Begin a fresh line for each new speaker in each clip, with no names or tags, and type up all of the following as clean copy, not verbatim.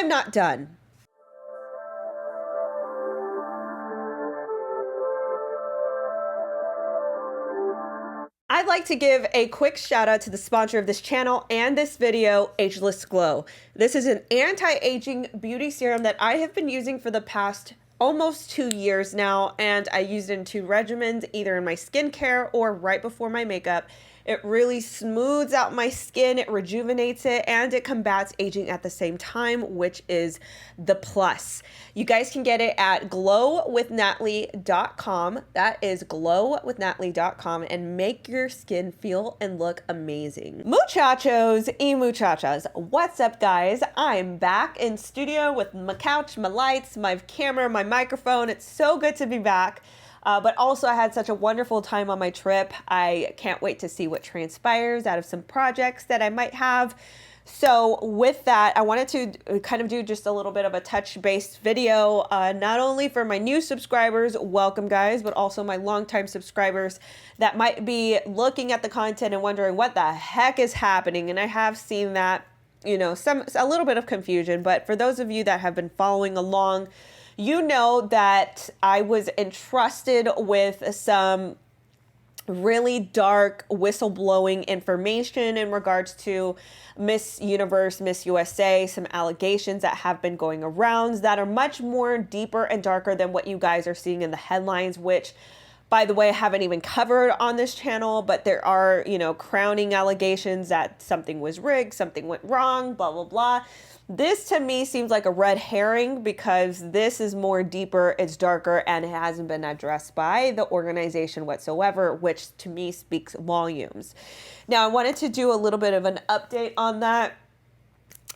I'm not done. I'd like to give a quick shout out to the sponsor of this channel and this video, Ageless Glow. This is an anti-aging beauty serum that I have been using for the past almost 2 years now, and I used it in 2 regimens, either in my skincare or right before my makeup. It really smooths out my skin, it rejuvenates it, and it combats aging at the same time, which is the plus. You guys can get it at 𝘠𝘴𝘦.com. That is 𝘠𝘴𝘦.com, and make your skin feel and look amazing. Muchachos y muchachas, what's up guys? I'm back in studio with my couch, my lights, my camera, my microphone. It's so good to be back. But also I had such a wonderful time on my trip. I can't wait to see what transpires out of some projects that I might have. So with that, I wanted to kind of do just a little bit of a touch-based video, not only for my new subscribers, welcome guys, but also my longtime subscribers that might be looking at the content and wondering what the heck is happening. And I have seen that, you know, a little bit of confusion, but for those of you that have been following along, you know that I was entrusted with some really dark whistleblowing information in regards to Miss Universe, Miss USA, some allegations that have been going around that are much more deeper and darker than what you guys are seeing in the headlines, which, by the way, I haven't even covered on this channel, but there are, you know, crowning allegations that something was rigged, something went wrong, blah, blah, blah. This to me seems like a red herring because this is more deeper, it's darker, and it hasn't been addressed by the organization whatsoever, which to me speaks volumes. Now, I wanted to do a little bit of an update on that.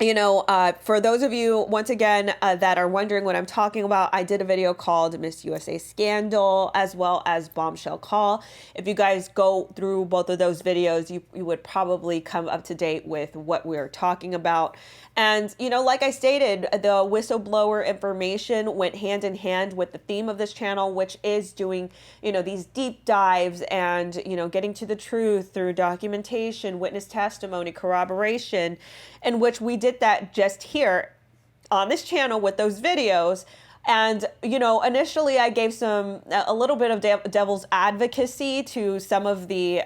You know, for those of you, once again, that are wondering what I'm talking about, I did a video called Miss USA Scandal as well as Bombshell Call. If you guys go through both of those videos, you would probably come up to date with what we're talking about. And, you know, like I stated, the whistleblower information went hand in hand with the theme of this channel, which is doing, you know, these deep dives and, you know, getting to the truth through documentation, witness testimony, corroboration, in which we did that just here on this channel with those videos. And, you know, initially I gave a little bit of devil's advocacy to some of the,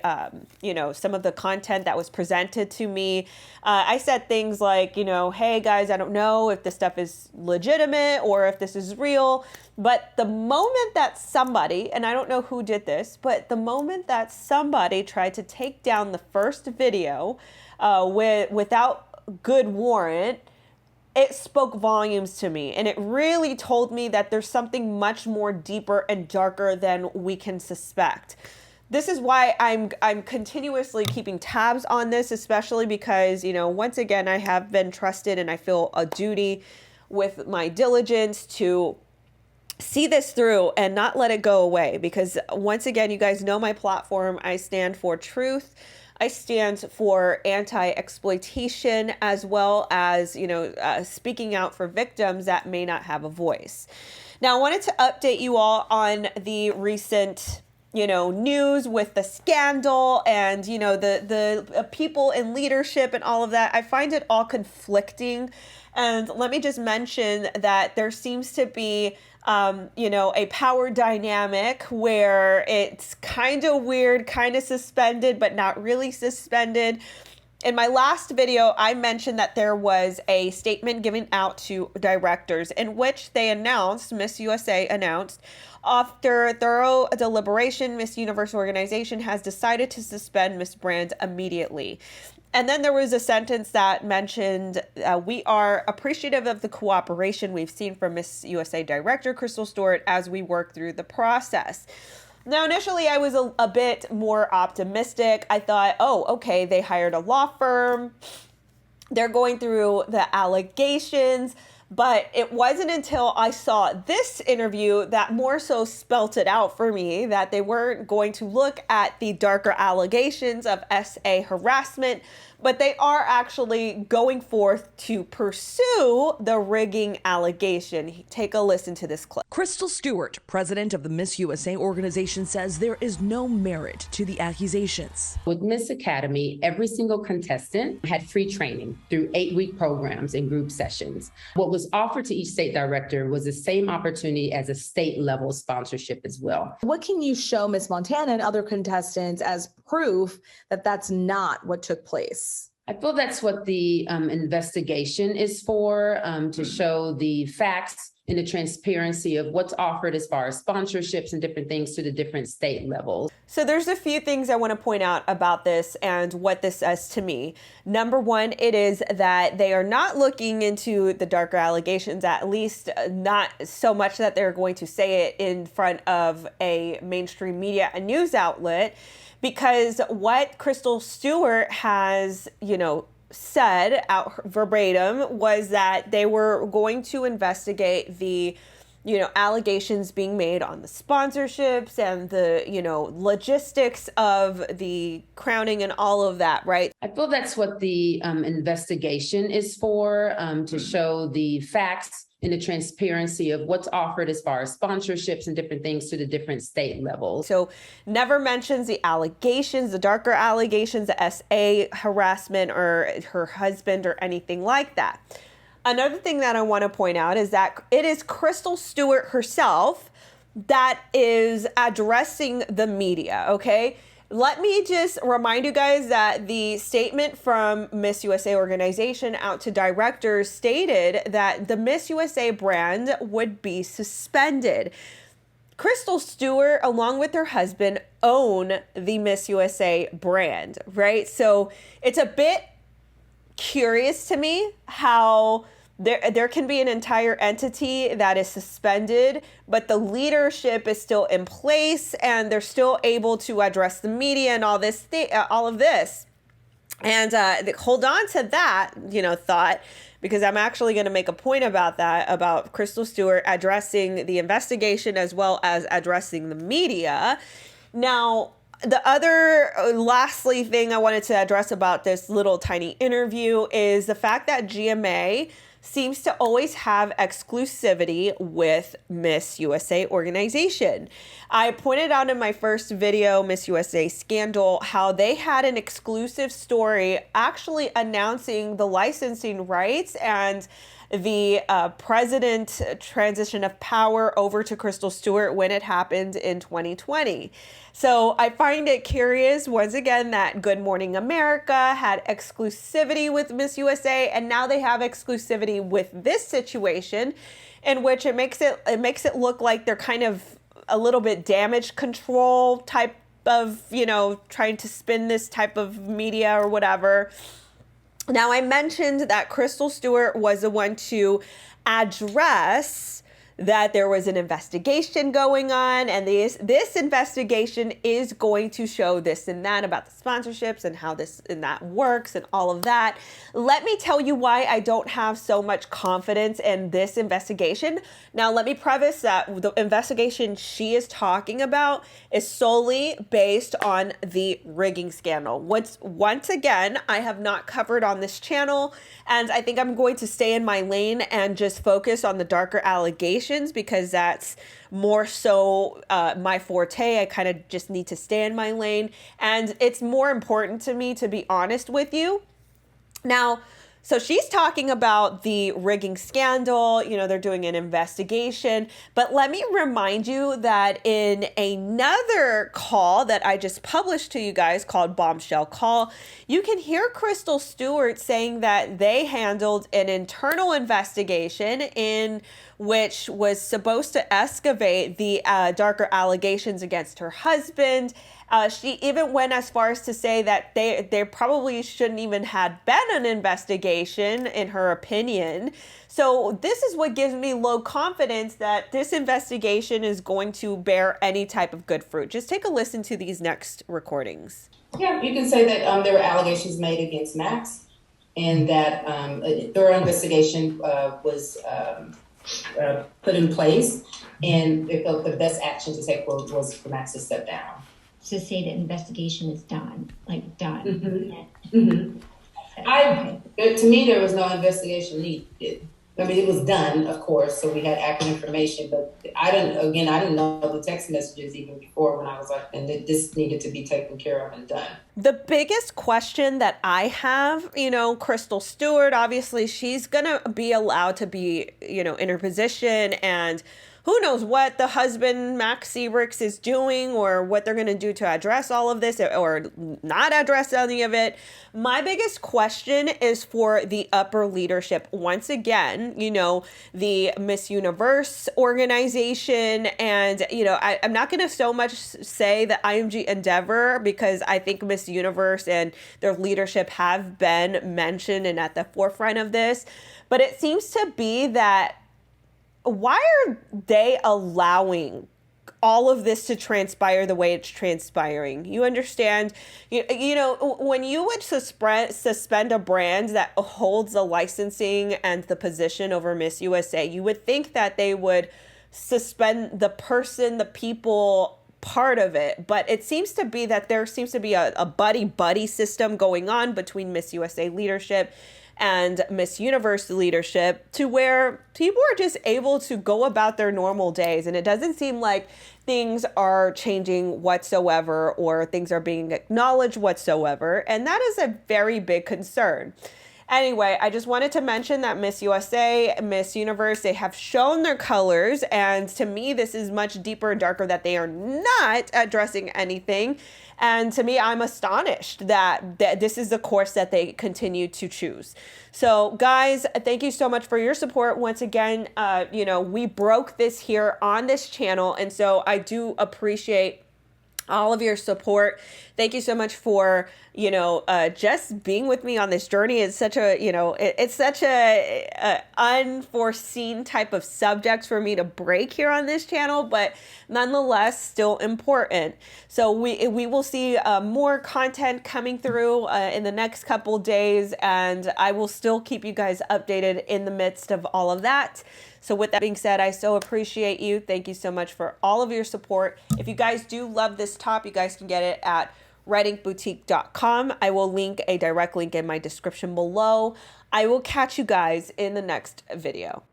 you know, some of the content that was presented to me. I said things like, you know, hey guys, I don't know if this stuff is legitimate or if this is real. But the moment that somebody, and I don't know who did this, but the moment that somebody tried to take down the first video without good warrant, it spoke volumes to me, and it really told me that there's something much more deeper and darker than we can suspect. This is why I'm continuously keeping tabs on this, especially because, you know, once again, I have been trusted and I feel a duty with my diligence to see this through and not let it go away. Because once again, you guys know my platform. I stand for truth. I stand for anti-exploitation, as well as, you know, speaking out for victims that may not have a voice. Now, I wanted to update you all on the recent, you know, news with the scandal and, you know, the people in leadership and all of that. I find it all conflicting. And let me just mention that there seems to be you know, a power dynamic where it's kind of weird, kind of suspended, but not really suspended. In my last video, I mentioned that there was a statement given out to directors in which they announced, Miss USA announced, after thorough deliberation, Miss Universe organization has decided to suspend Miss Brand immediately. And then there was a sentence that mentioned, we are appreciative of the cooperation we've seen from Miss USA Director Crystal Stewart as we work through the process. Now, initially, I was a bit more optimistic. I thought, oh, okay, they hired a law firm. They're going through the allegations. But it wasn't until I saw this interview that more so spelt it out for me that they weren't going to look at the darker allegations of SA harassment, but they are actually going forth to pursue the rigging allegation. Take a listen to this clip.
Crystal Stewart, president of the Miss USA organization, says there is no merit to the accusations.
With Miss Academy, every single contestant had free training through 8-week programs and group sessions. What was offered to each state director was the same opportunity as a state level sponsorship as well.
What can you show Miss Montana and other contestants as proof that that's not what took place?
I feel that's what the investigation is for, to show the facts and the transparency of what's offered as far as sponsorships and different things to the different state levels.
So there's a few things I want to point out about this and what this says to me. Number one, it is that they are not looking into the darker allegations, at least not so much that they're going to say it in front of a mainstream media, a news outlet, because what Crystal Stewart has, said out verbatim was that they were going to investigate the, allegations being made on the sponsorships and the, logistics of the crowning and all of that, right?
I feel that's what the investigation is for, to show the facts and the transparency of what's offered as far as sponsorships and different things to the different state levels.
So never mentions the allegations, the darker allegations, the SA harassment or her husband or anything like that. Another thing that I want to point out is that it is Crystal Stewart herself that is addressing the media, okay? Let me just remind you guys that the statement from Miss USA organization out to directors stated that the Miss USA brand would be suspended. Crystal Stewart, along with her husband, own the Miss USA brand, right? So it's a bit curious to me how there can be an entire entity that is suspended, but the leadership is still in place and they're still able to address the media and all of this. And hold on to that, thought, because I'm actually going to make a point about that, about Crystal Stewart addressing the investigation as well as addressing the media. Now, the other lastly thing I wanted to address about this little tiny interview is the fact that GMA seems to always have exclusivity with Miss USA organization. I pointed out in my first video, Miss USA Scandal, how they had an exclusive story actually announcing the licensing rights and the president transition of power over to Crystal Stewart when it happened in 2020. So I find it curious, once again, that Good Morning America had exclusivity with Miss USA, and now they have exclusivity with this situation, in which it makes it look like they're kind of a little bit damage control type of, trying to spin this type of media or whatever. Now, I mentioned that Crystal Stewart was the one to address that there was an investigation going on, and this investigation is going to show this and that about the sponsorships and how this and that works and all of that. Let me tell you why I don't have so much confidence in this investigation. Now, let me preface that the investigation she is talking about is solely based on the rigging scandal. Once again, I have not covered on this channel, and I think I'm going to stay in my lane and just focus on the darker allegations, because that's more so my forte. I kind of just need to stay in my lane, and it's more important to me, to be honest with you. Now, so she's talking about the rigging scandal, they're doing an investigation, but let me remind you that in another call that I just published to you guys called Bombshell Call, you can hear Crystal Stewart saying that they handled an internal investigation in which was supposed to excavate the darker allegations against her husband. She even went as far as to say that there probably shouldn't even had been an investigation, in her opinion. So this is what gives me low confidence that this investigation is going to bear any type of good fruit. Just take a listen to these next recordings.
Yeah, you can say that there were allegations made against Max, and that a thorough investigation was put in place, and they felt the best action to take was for Max to step down.
To say that investigation is done, like done.
Mm-hmm. Mm-hmm. To me, there was no investigation needed. I mean, it was done, of course, so we had accurate information, but I didn't know the text messages even before when I was like, and this needed to be taken care of and done.
The biggest question that I have, Crystal Stewart, obviously she's going to be allowed to be, in her position, and who knows what the husband, Max Sebrix, is doing or what they're going to do to address all of this or not address any of it. My biggest question is for the upper leadership. Once again, the Miss Universe organization, and, I'm not going to so much say the IMG Endeavor, because I think Miss Universe and their leadership have been mentioned and at the forefront of this. But it seems to be that why are they allowing all of this to transpire the way it's transpiring? You understand, when you would suspend a brand that holds the licensing and the position over Miss USA, you would think that they would suspend the person, the people part of it. But it seems to be that there seems to be a buddy system going on between Miss USA leadership and Miss Universe leadership, to where people are just able to go about their normal days. And it doesn't seem like things are changing whatsoever or things are being acknowledged whatsoever. And that is a very big concern. Anyway, I just wanted to mention that Miss USA, Miss Universe, they have shown their colors. And to me, this is much deeper and darker that they are not addressing anything. And to me, I'm astonished that this is the course that they continue to choose. So guys, thank you so much for your support. Once again, we broke this here on this channel. And so I do appreciate all of your support. Thank you so much for, just being with me on this journey. It's such a, it's such a unforeseen type of subject for me to break here on this channel, but nonetheless still important. So we will see more content coming through in the next couple days, and I will still keep you guys updated in the midst of all of that. So with that being said, I so appreciate you. Thank you so much for all of your support. If you guys do love this top, you guys can get it at RedInkBoutique.com. I will link a direct link in my description below. I will catch you guys in the next video.